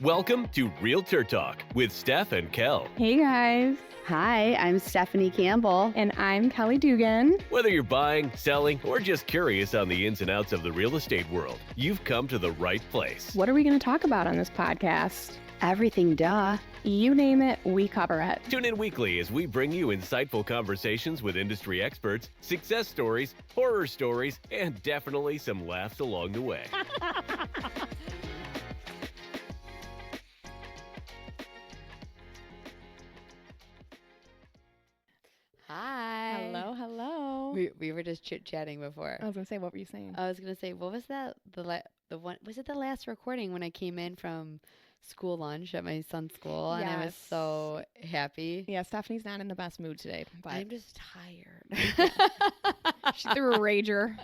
Welcome to Realtor Talk with Steph and Kel. Hey guys, Hi, I'm Stefanie Campbell. and I'm Kelly Dugan. Whether you're buying, selling, or just curious on the ins and outs of the real estate world, you've come to the right place. What are we going to talk about on this podcast? Everything, duh. You name it, we cover it. Tune in weekly as we bring you insightful conversations with industry experts, success stories, horror stories, and definitely some laughs along the way. Hi. Hello. We were just chit-chatting before. I was going to say, what were you saying? I was going to say, what was that? The one, was it the last recording when I came in from school lunch at my son's school and I was Yes. so happy? Yeah, Stephanie's not in the best mood today, but I'm just tired. she threw a rager.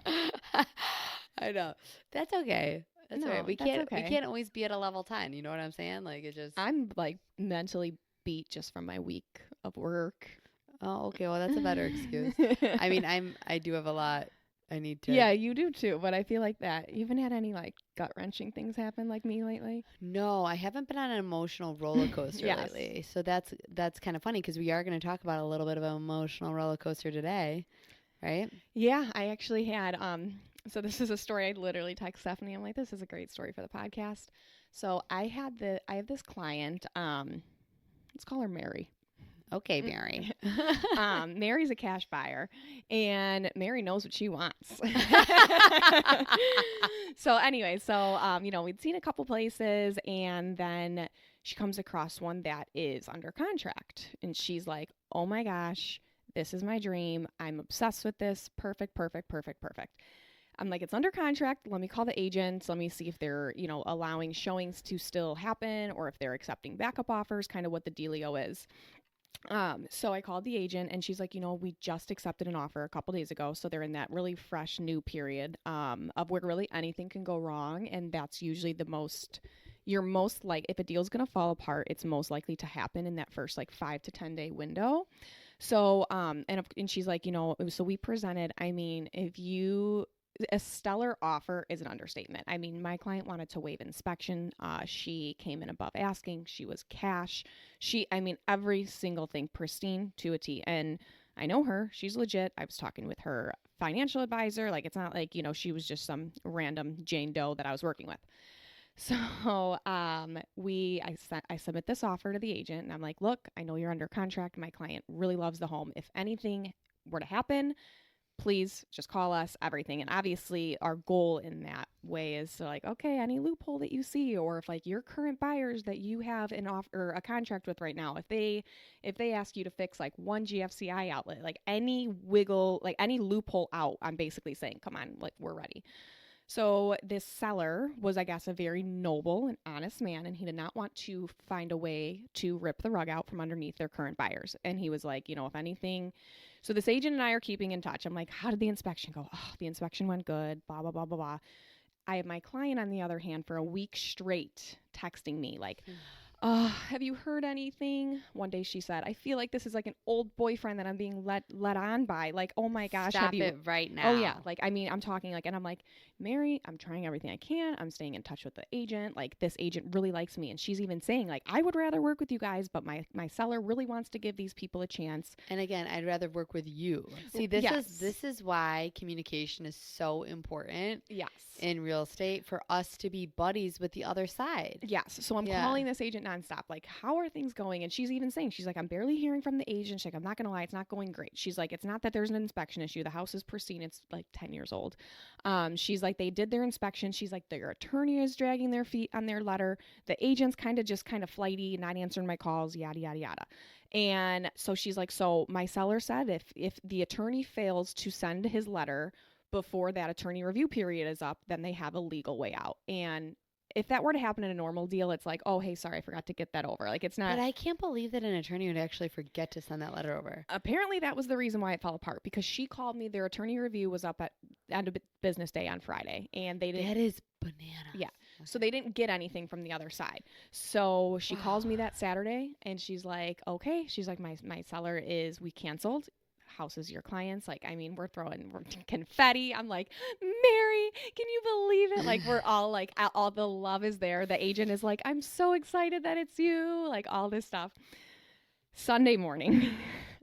I know. That's okay. That's all No, right. We that's can't okay. we can't always be at a level 10. You know what I'm saying? Like it just I'm like mentally beat just from my week of work. Oh, okay. Well, that's a better excuse. I mean, I do have a lot I need to. Yeah, you do too, but I feel like that. You haven't had any like gut-wrenching things happen like me lately? No, I haven't been on an emotional roller coaster Yes. lately. So that's kind of funny because we are going to talk about a little bit of an emotional roller coaster today, right? Yeah, I actually had so this is a story I literally text Stephanie. I'm like, this is a great story for the podcast. So I have this client, let's call her Mary. Okay, Mary. Mary's a cash buyer and Mary knows what she wants. So anyway, we'd seen a couple places and then she comes across one that is under contract and she's like, oh my gosh, this is my dream. I'm obsessed with this. Perfect. I'm like, it's under contract. Let me call the agent. Let me see if they're, allowing showings to still happen or if they're accepting backup offers, kind of what the dealio is. So I called the agent and she's like, we just accepted an offer a couple days ago. So they're in that really fresh new period, of where really anything can go wrong. And that's usually you're most like, if a deal's going to fall apart, it's most likely to happen in that first like 5 to 10 day window. So, and she's like, so we presented, a stellar offer is an understatement. I mean, my client wanted to waive inspection. She came in above asking. She was cash. Every single thing pristine to a T. And I know her. She's legit. I was talking with her financial advisor. Like, it's not like, she was just some random Jane Doe that I was working with. So I submit this offer to the agent and I'm like, look, I know you're under contract. My client really loves the home. If anything were to happen, please just call us, everything. And obviously our goal in that way is to like, okay, any loophole that you see, or if like your current buyers that you have an offer, a contract with right now, if they ask you to fix like one GFCI outlet, like any wiggle, like any loophole out, I'm basically saying, come on, like we're ready. So this seller was, I guess, a very noble and honest man, and he did not want to find a way to rip the rug out from underneath their current buyers. And he was like, if anything. So this agent and I are keeping in touch. I'm like, how did the inspection go? Oh, the inspection went good, blah, blah, blah, blah, blah. I have my client, on the other hand, for a week straight texting me like, have you heard anything? One day she said, I feel like this is like an old boyfriend that I'm being led on by. Like, oh my gosh. Stop it right now. Oh yeah. Like, I'm talking like, and I'm like, Mary, I'm trying everything I can. I'm staying in touch with the agent. Like, this agent really likes me. And she's even saying like, I would rather work with you guys, but my seller really wants to give these people a chance. And again, I'd rather work with you. See, this is why communication is so important. Yes. In real estate, for us to be buddies with the other side. Yes. So I'm calling this agent nonstop. Like, how are things going? And she's even saying, she's like, I'm barely hearing from the agent. She's like, I'm not going to lie, it's not going great. She's like, it's not that there's an inspection issue. The house is pristine. It's like 10 years old. She's like, they did their inspection. She's like, their attorney is dragging their feet on their letter. The agent's kind of flighty, not answering my calls, yada, yada, yada. And so she's like, so my seller said if the attorney fails to send his letter before that attorney review period is up, then they have a legal way out. And if that were to happen in a normal deal, it's like, oh, hey, sorry, I forgot to get that over. Like, it's not. But I can't believe that an attorney would actually forget to send that letter over. Apparently, that was the reason why it fell apart, because she called me. Their attorney review was up at end of business day on Friday, and they didn't. That is bananas. Yeah. So they didn't get anything from the other side. So she calls me that Saturday, and she's like, okay. She's like, my seller we canceled. houses your clients. Like, I mean, we're throwing confetti. I'm like, Mary, can you believe it? Like, we're all like, all the love is there. The agent is like, I'm so excited that it's you. Like, all this stuff. Sunday morning,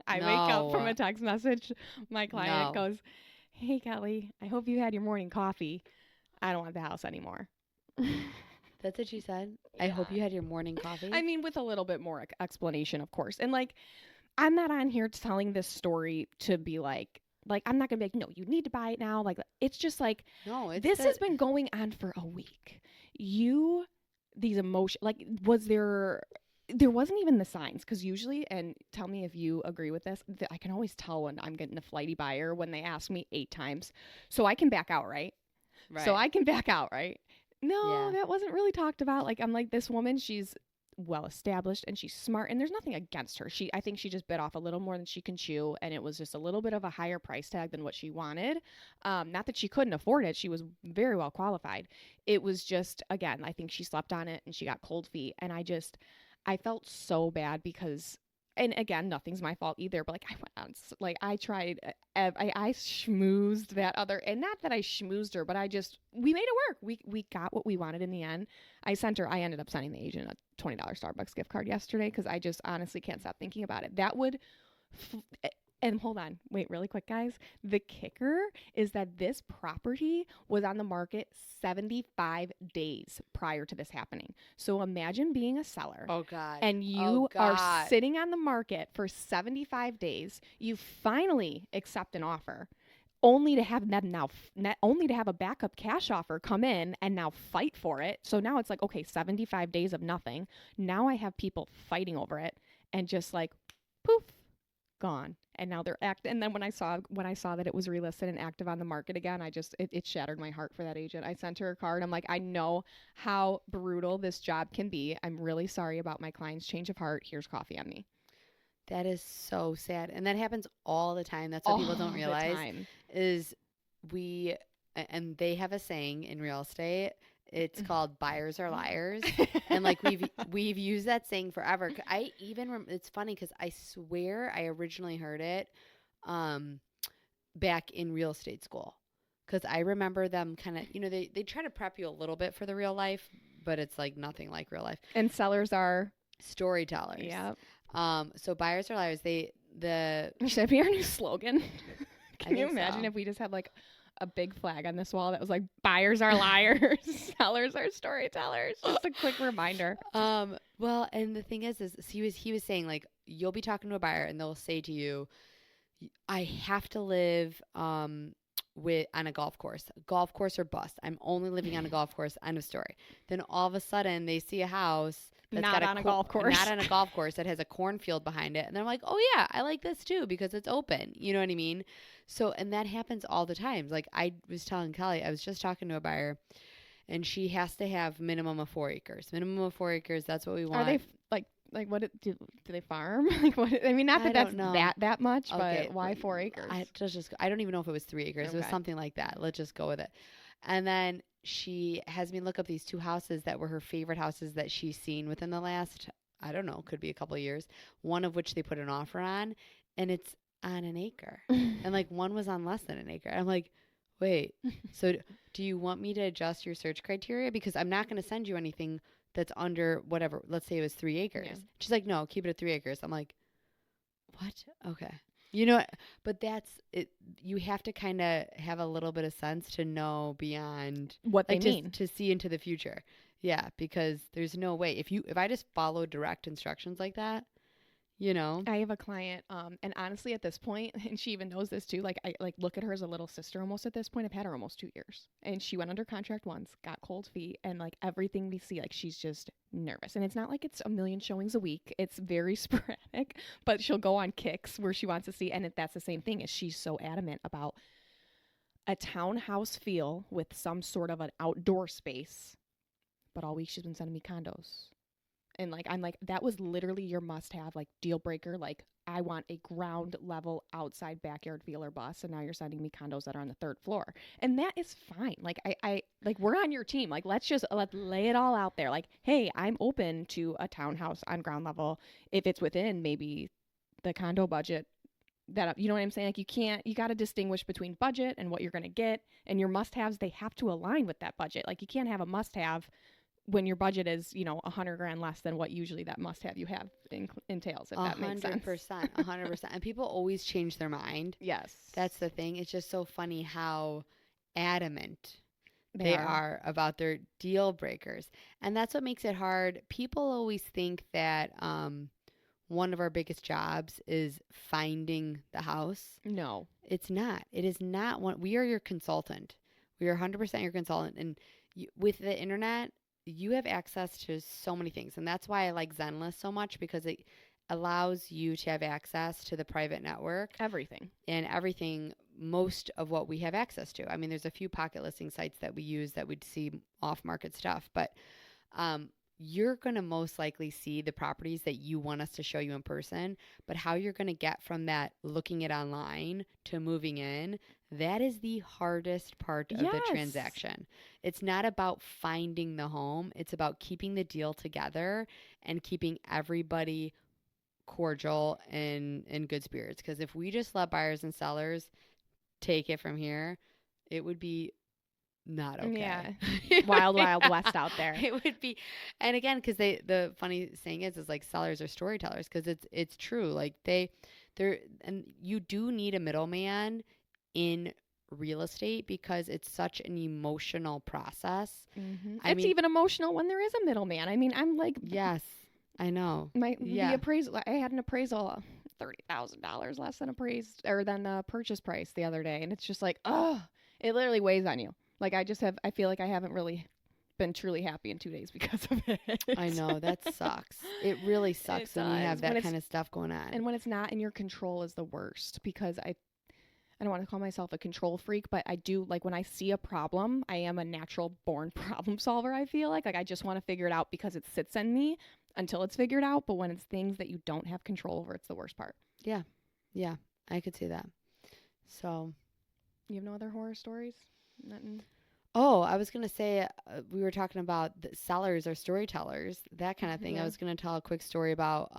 I wake up from a text message. My client goes, hey, Kelly, I hope you had your morning coffee. I don't want the house anymore. That's what she said? Yeah. I hope you had your morning coffee? I mean, with a little bit more explanation, of course. And, like, I'm not on here telling this story to be like, I'm not going to be like, no, you need to buy it now. Like, it's just like, no, this has been going on for a week. These emotions, like, there wasn't even the signs, because usually, and tell me if you agree with this, I can always tell when I'm getting a flighty buyer when they ask me 8 times. So I can back out, right? So I can back out, right? No, that wasn't really talked about. Like, I'm like, this woman, she's well established and she's smart, and there's nothing against her. I think she just bit off a little more than she can chew, and it was just a little bit of a higher price tag than what she wanted. Not that she couldn't afford it. She was very well qualified. It was just, again, I think she slept on it and she got cold feet. And I felt so bad because, and again, nothing's my fault either, but like, I went on, like, I tried, I schmoozed that other, and not that I schmoozed her, but we made it work. We got what we wanted in the end. I ended up sending the agent a $20 Starbucks gift card yesterday, because I just honestly can't stop thinking about it. That would, and hold on, wait really quick, guys. The kicker is that this property was on the market 75 days prior to this happening. So imagine being a seller. Oh, God. And you are sitting on the market for 75 days. You finally accept an offer, only to have them only to have a backup cash offer come in and now fight for it. So now it's like, okay, 75 days of nothing. Now I have people fighting over it, and just like, poof, gone. And now they're and then when I saw that it was relisted and active on the market again, it shattered my heart for that agent. I sent her a card. I'm like, I know how brutal this job can be. I'm really sorry about my client's change of heart. Here's coffee on me. That is so sad. And that happens all the time. That's what people don't realize is and they have a saying in real estate. It's called buyers are liars. And like we've used that saying forever. It's funny because I swear I originally heard it back in real estate school. Because I remember them kind of, they try to prep you a little bit for the real life, but it's like nothing like real life. And sellers are storytellers. Yeah. So buyers are liars. Should that be our new slogan? Can you imagine if we just had like a big flag on this wall that was like, buyers are liars, sellers are storytellers? Just a quick reminder. Well, and the thing is he was saying, like, you'll be talking to a buyer and they'll say to you, I have to live on a golf course or bust. I'm only living on a golf course. End of story. Then all of a sudden they see a house that's not on a golf course. Not on a golf course that has a cornfield behind it. And they're like, oh yeah, I like this too because it's open. You know what I mean? So, and that happens all the time. Like I was telling Kelly, I was just talking to a buyer and she has to have minimum of 4 acres. Minimum of 4 acres. That's what we want. Are they like what do they farm? Like what? I mean, not that that's that much, okay, but why 4 acres? I don't even know if it was 3 acres. Okay. It was something like that. Let's just go with it. And then she has me look up these 2 houses that were her favorite houses that she's seen within the last, I don't know, could be a couple of years. One of which they put an offer on, and it's on an acre. And like one was on less than an acre. I'm like, wait, so do you want me to adjust your search criteria? Because I'm not going to send you anything that's under whatever. Let's say it was 3 acres. Yeah. She's like, no, keep it at 3 acres. I'm like, what? Okay. You know, but that's it. You have to kind of have a little bit of sense to know beyond what they mean, to see into the future. Yeah, because there's no way if I just follow direct instructions like that, you know. I have a client, and honestly, at this point, and she even knows this too. Like I look at her as a little sister almost at this point. I've had her almost 2 years, and she went under contract once, got cold feet, and like everything we see, like she's just nervous. And it's not like it's a million showings a week. It's very sporadic, but she'll go on kicks where she wants to see, and that's the same thing. Is she's so adamant about a townhouse feel with some sort of an outdoor space, but all week she's been sending me condos. And like, I'm like, that was literally your must have, like deal breaker. Like I want a ground level outside backyard feeler bus. And now you're sending me condos that are on the 3rd floor. And that is fine. Like I like, we're on your team. Like, let's lay it all out there. Like, hey, I'm open to a townhouse on ground level if it's within maybe the condo budget that up. You know what I'm saying? Like you got to distinguish between budget and what you're going to get, and your must-haves, they have to align with that budget. Like you can't have a must-have when your budget is, $100,000 less than what usually that must-have you have entails, if that makes sense. 100%. And people always change their mind. Yes. That's the thing. It's just so funny how adamant they are about their deal breakers. And that's what makes it hard. People always think that one of our biggest jobs is finding the house. No. It's not. It is not one. We are your consultant. We are 100% your consultant. And with the internet, you have access to so many things. And that's why I like Zenlist so much, because it allows you to have access to the private network. Everything. And everything, most of what we have access to. I mean, there's a few pocket listing sites that we use that would see off-market stuff. But you're going to most likely see the properties that you want us to show you in person. But how you're going to get from that looking it online to moving in, that is the hardest part of the transaction. It's not about finding the home. It's about keeping the deal together and keeping everybody cordial and in good spirits. Because if we just let buyers and sellers take it from here, it would be not okay. Yeah. Wild west out there. It would be. And again, because the funny saying is like sellers are storytellers, because it's true. Like they're and you do need a middleman in real estate because it's such an emotional process. Mm-hmm. It's even emotional when there is a middleman. I mean, I'm like, yes, I know. The appraisal. I had an appraisal $30,000 less than the purchase price the other day, and it's just like, it literally weighs on you. Like I feel like I haven't really been truly happy in 2 days because of it. I know, that sucks. It really sucks when you have that kind of stuff going on. And when it's not in your control is the worst, because I don't want to call myself a control freak, but I do, like, when I see a problem, I am a natural born problem solver. I feel like I just want to figure it out because it sits in me until it's figured out. But when it's things that you don't have control over, it's the worst part. Yeah, I could see that. So, you have no other horror stories? Nothing. Oh, I was going to say, we were talking about the sellers or storytellers, that kind of thing. I was going to tell a quick story about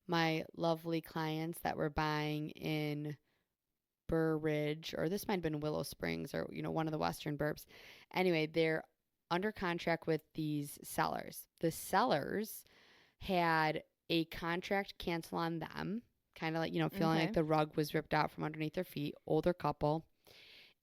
my lovely clients that were buying in Burr Ridge, or this might have been Willow Springs, or, one of the western burbs. Anyway, they're under contract with these sellers. The sellers had a contract cancel on them, kind of like, feeling like the rug was ripped out from underneath their feet, older couple.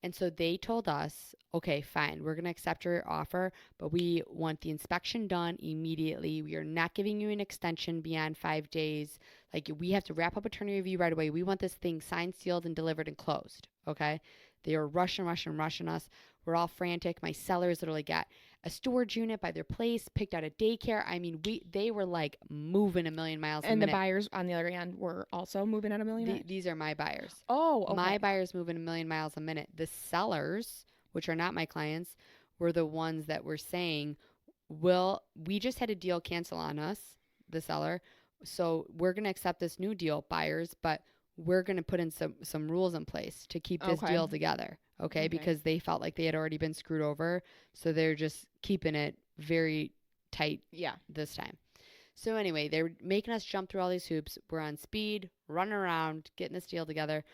And so they told us, okay, fine, we're going to accept your offer, but we want the inspection done immediately. We are not giving you an extension beyond 5 days. Like, we have to wrap up attorney review right away. We want this thing signed, sealed, and delivered and closed, okay? They are rushing us. We're all frantic. My sellers literally got a storage unit by their place, picked out a daycare. I mean, they were like moving a million miles a minute. And the buyers on the other end were also moving at a million? These are my buyers. Oh, okay. My buyers moving a million miles a minute. The sellers, which are not my clients, were the ones that were saying, well, we just had a deal cancel on us, the seller, so we're going to accept this new deal, buyers, but we're going to put in some rules in place to keep this deal together. Okay, because they felt like they had already been screwed over, so they're just keeping it very tight this time. So anyway, they're making us jump through all these hoops. We're on speed, running around, getting this deal together.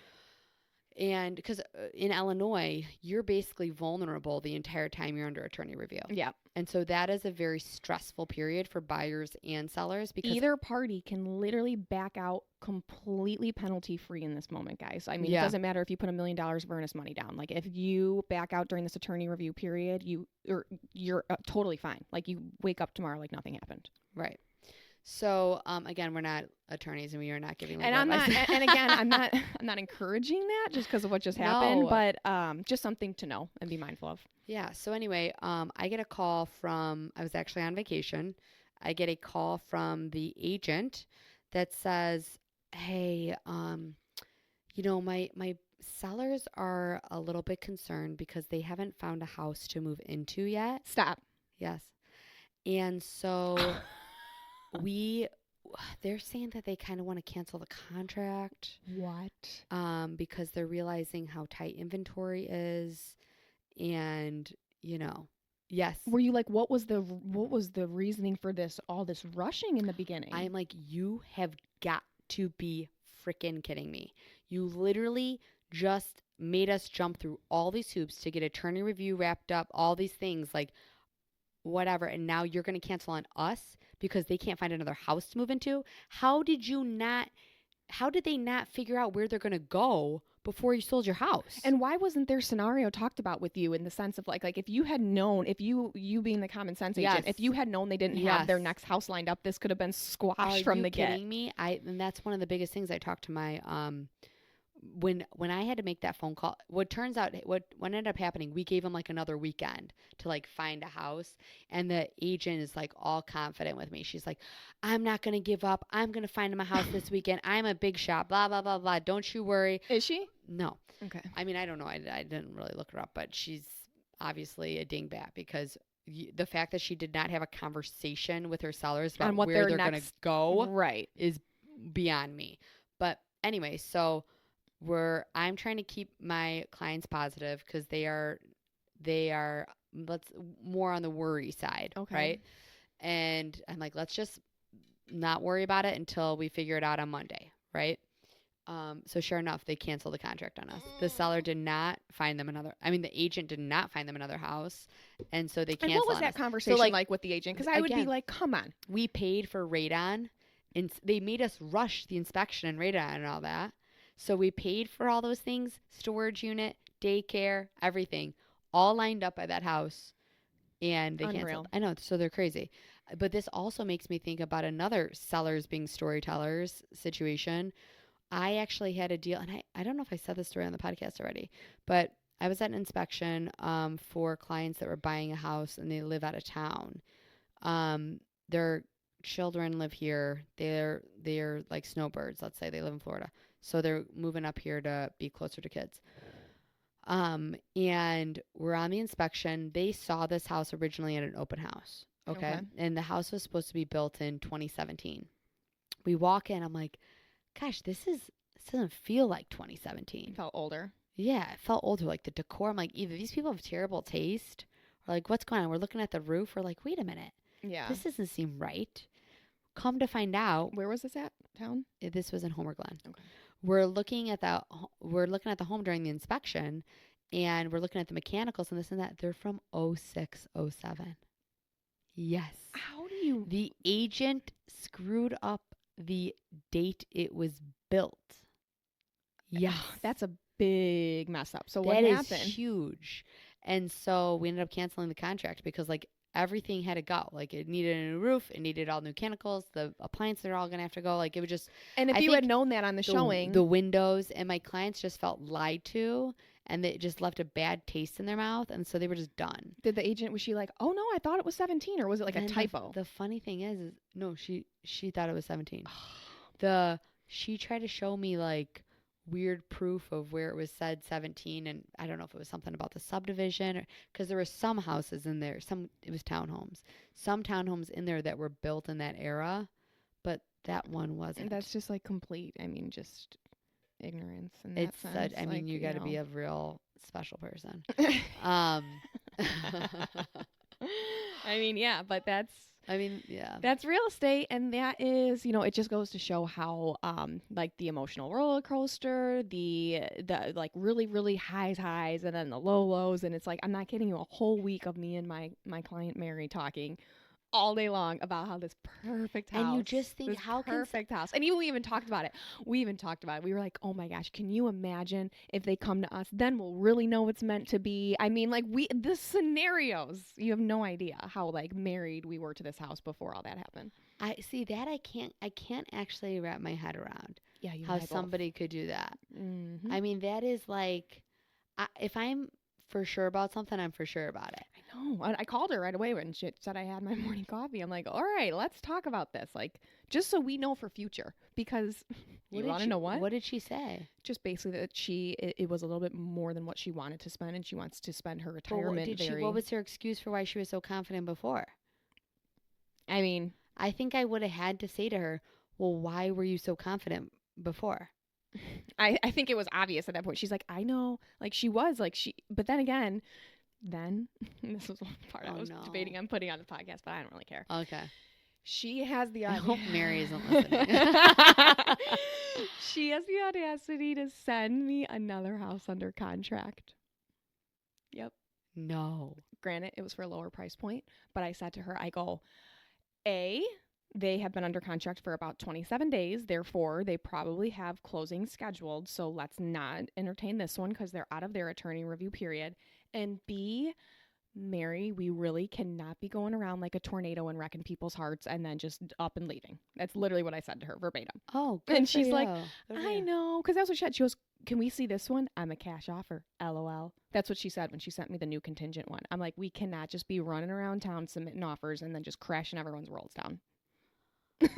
And because in Illinois, you're basically vulnerable the entire time you're under attorney review. Yeah. And so that is a very stressful period for buyers and sellers, because either party can literally back out completely penalty free in this moment, guys. I mean, it doesn't matter if you put $1 million of earnest money down. Like, if you back out during this attorney review period, you're totally fine. Like, you wake up tomorrow like nothing happened. Right. So, again, we're not attorneys and we are not giving legal advice. And again, I'm not encouraging that just because of what just happened, but just something to know and be mindful of. Yeah. So anyway, I get a call from, I was actually on vacation. I get a call from the agent that says, hey, my sellers are a little bit concerned because they haven't found a house to move into yet. Stop. Yes. And so they're saying that they kind of want to cancel the contract. What? Because they're realizing how tight inventory is, and yes. Were you like, what was the reasoning for all this rushing in the beginning? I'm like, you have got to be freaking kidding me. You literally just made us jump through all these hoops to get attorney review wrapped up, all these things, like whatever. And now you're going to cancel on us because they can't find another house to move into. How did they not figure out where they're going to go before you sold your house? And why wasn't their scenario talked about with you in the sense of like if you had known, if you being the common sense agent, if you had known they didn't have their next house lined up, this could have been squashed from the get. Are you kidding me? And that's one of the biggest things I talked to my when I had to make that phone call. What ended up happening, we gave them like another weekend to like find a house, and the agent is like all confident with me. She's like, I'm not going to give up. I'm going to find him a house this weekend. I'm a big shot, blah, blah, blah, blah. Don't you worry. Is she? No. Okay. I mean, I don't know. I didn't really look her up, but she's obviously a dingbat because the fact that she did not have a conversation with her sellers about where they're going to go is beyond me. But anyway, so I'm trying to keep my clients positive because they are more on the worry side, right? And I'm like, let's just not worry about it until we figure it out on Monday, right? So sure enough, they canceled the contract on us. The seller did not find them the agent did not find them another house, and so they canceled. And what was that conversation like with the agent? Because I would be like, come on. We paid for radon, and they made us rush the inspection and radon and all that. So we paid for all those things, storage unit, daycare, everything, all lined up by that house, and they canceled. I know, so they're crazy. But this also makes me think about another sellers being storytellers situation. I actually had a deal, and I don't know if I said this story on the podcast already, but I was at an inspection for clients that were buying a house, and they live out of town. Their children live here. They're like snowbirds. Let's say they live in Florida. So they're moving up here to be closer to kids. And we're on the inspection. They saw this house originally at an open house. Okay. And the house was supposed to be built in 2017. We walk in. I'm like, gosh, this doesn't feel like 2017. It felt older. Yeah, it felt older. Like the decor. I'm like, either these people have terrible taste or like, what's going on? We're looking at the roof. We're like, wait a minute. Yeah. This doesn't seem right. Come to find out. Where was this at? Town? This was in Homer Glen. Okay. We're looking at the home during the inspection, and we're looking at the mechanicals and this and that. They're from 06, 07. Yes. How do you? The agent screwed up the date it was built. Yes. That's a big mess up. So what happened? That is huge. And so we ended up canceling the contract because like everything had to go. Like it needed a new roof. It needed all new mechanicals. The appliances are all going to have to go. Like it would just. And if you had known that on the showing. The windows and my clients just felt lied to, and they just left a bad taste in their mouth. And so they were just done. Did the agent, was she like, oh no, I thought it was 17, or was it like a typo? The funny thing is no, she thought it was 17. She tried to show me like weird proof of where it was said 17, and I don't know if it was something about the subdivision or because there were some houses in there, it was townhomes, some townhomes in there that were built in that era, but that one wasn't. And that's just like complete, just ignorance in that sense. You got to be a real special person. Yeah, but that's yeah. That's real estate, and that is, it just goes to show how, like the emotional roller coaster, the like really, really highs, and then the lows, and it's like, I'm not kidding you, a whole week of me and my client Mary talking all day long about how this perfect house. And you just think, how perfect house. And we even talked about it. We were like, oh my gosh, can you imagine if they come to us? Then we'll really know it's meant to be. The scenarios, you have no idea how like married we were to this house before all that happened. I see that I can't actually wrap my head around. Yeah, how somebody could do that. Mm-hmm. That is like, if I'm for sure about something, I'm for sure about it. I know. I called her right away when she said I had my morning coffee. I'm like, all right, let's talk about this. Like, just so we know for future. Because you want to know what? What did she say? Just basically that it was a little bit more than what she wanted to spend, and she wants to spend her retirement. What was her excuse for why she was so confident before? I think I would have had to say to her, well, why were you so confident before? I think it was obvious at that point. She's like, I know, like she was like but then again, this was one part I was debating on putting on the podcast, but I don't really care. Okay. She has the I idea. hope Mary isn't listening. She has the audacity to send me another house under contract. Yep. No. Granted, it was for a lower price point, but I said to her, I go, they have been under contract for about 27 days. Therefore, they probably have closing scheduled. So let's not entertain this one because they're out of their attorney review period. And B, Mary, we really cannot be going around like a tornado and wrecking people's hearts and then just up and leaving. That's literally what I said to her verbatim. Oh, good. And she's for like, you. I know. Because that's what she said. She goes, can we see this one? I'm a cash offer. LOL. That's what she said when she sent me the new contingent one. I'm like, we cannot just be running around town submitting offers and then just crashing everyone's worlds down.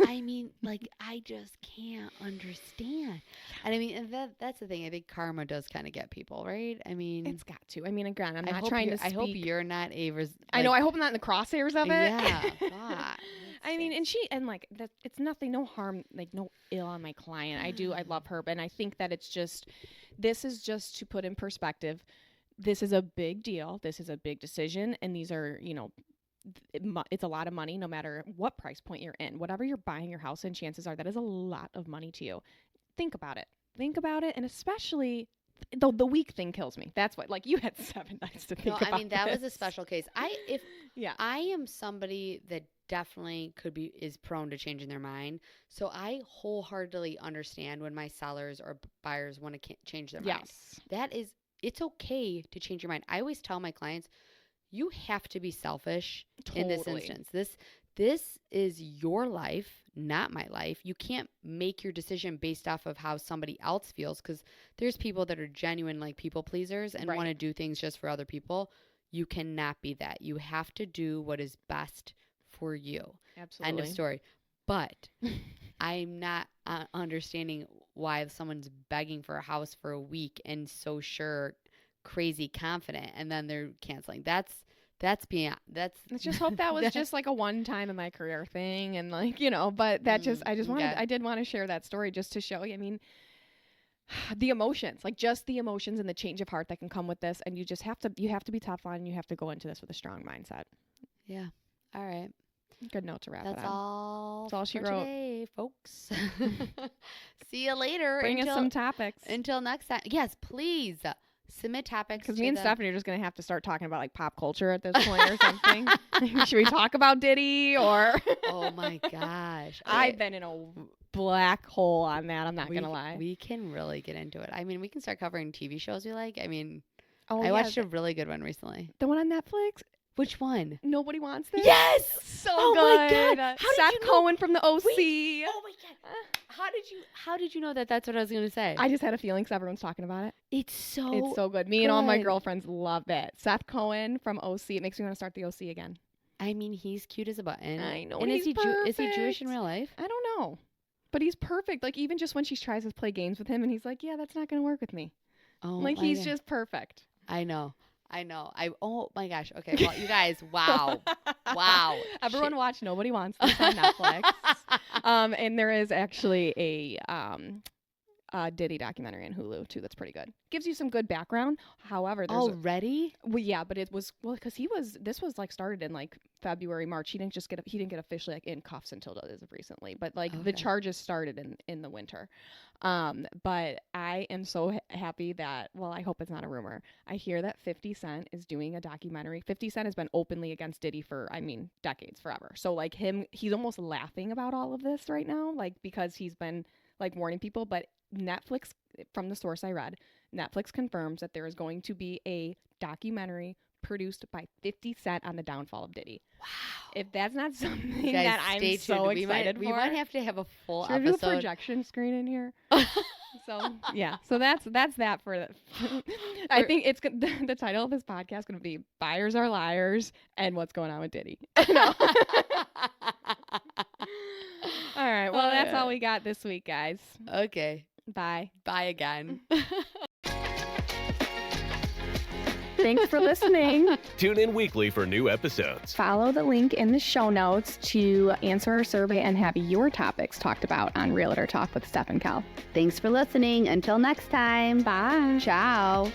I mean, like, I just can't understand. And I mean, and that's the thing. I think karma does kind of get people, right? I mean, it's got to. I mean, again, I'm not trying to speak. I hope you're not a... I know. I hope I'm not in the crosshairs of it. Yeah. God. I mean, and like that, it's nothing, no harm, like no ill on my client. I love her, but I think that this is just to put in perspective. This is a big deal. This is a big decision, and these are, it's a lot of money no matter what price point you're in. Whatever you're buying your house in, chances are that is a lot of money to you. Think about it. And especially the week thing kills me. That's what, like, you had 7 nights to think about. I mean, that this. was a special case. I am somebody that definitely is prone to changing their mind. So I wholeheartedly understand when my sellers or buyers want to change their mind. Yes. It's okay to change your mind. I always tell my clients, you have to be selfish in this instance. This is your life, not my life. You can't make your decision based off of how somebody else feels, because there's people that are genuine, like, people pleasers and want to do things just for other people. You cannot be that. You have to do what is best for you. Absolutely. End of story. But I'm not understanding why someone's begging for a house for a week and so sure, crazy confident, and then they're canceling. Let's just hope that was just like a one time in my career thing, and like, but that I did want to share that story just to show you. I mean, the emotions, like just the emotions and the change of heart that can come with this, and you have to be tough on, and you have to go into this with a strong mindset. Yeah. All right. Good note to wrap it on. That's all she wrote today, folks. See you later. Bring us some topics. Until next time. Yes, please. Submit topics. Because me and Stefanie are just going to have to start talking about like pop culture at this point or something. Should we talk about Diddy or? Oh my gosh. I've been in a black hole on that. I'm not going to lie. We can really get into it. I mean, we can start covering TV shows we like. I mean, I watched a really good one recently. The one on Netflix? Which one? Nobody Wants This? Yes! So good. My God. Seth Cohen from the OC. Oh my God. How did you know that that's what I was going to say? I just had a feeling because everyone's talking about it. It's so good. Me and all my girlfriends love it. Seth Cohen from OC. It makes me want to start the OC again. I mean, he's cute as a button. I know. And is he Jewish in real life? I don't know. But he's perfect. Like, even just when she tries to play games with him and he's like, yeah, that's not going to work with me. Oh, like, he's just perfect. I know. Oh my gosh. Okay. Well, you guys, wow. Everyone watch Nobody Wants This on Netflix. And there is actually a Diddy documentary on Hulu too. That's pretty good. Gives you some good background. However, there's already. Well, yeah, but it was because this was like started in like February, March. He didn't get officially like in cuffs until as of recently. But like the charges started in the winter. But I am so happy that, well, I hope it's not a rumor. I hear that 50 Cent is doing a documentary. 50 Cent has been openly against Diddy for, decades, forever. So like he's almost laughing about all of this right now, like because he's been like warning people. But Netflix, from the source I read, Netflix confirms that there is going to be a documentary produced by 50 Cent on the downfall of Diddy. Wow. If that's not something that I'm so excited for. We might have to have a full episode. Should I do a projection screen in here? So, yeah. So that's that for I think it's the title of this podcast going to be Buyers Are Liars and What's Going On with Diddy. No. All right. Well, that's all we got this week, guys. Okay. Bye. Bye again. Thanks for listening. Tune in weekly for new episodes. Follow the link in the show notes to answer our survey and have your topics talked about on Realtor Talk with Steph and Kel. Thanks for listening. Until next time. Bye. Ciao.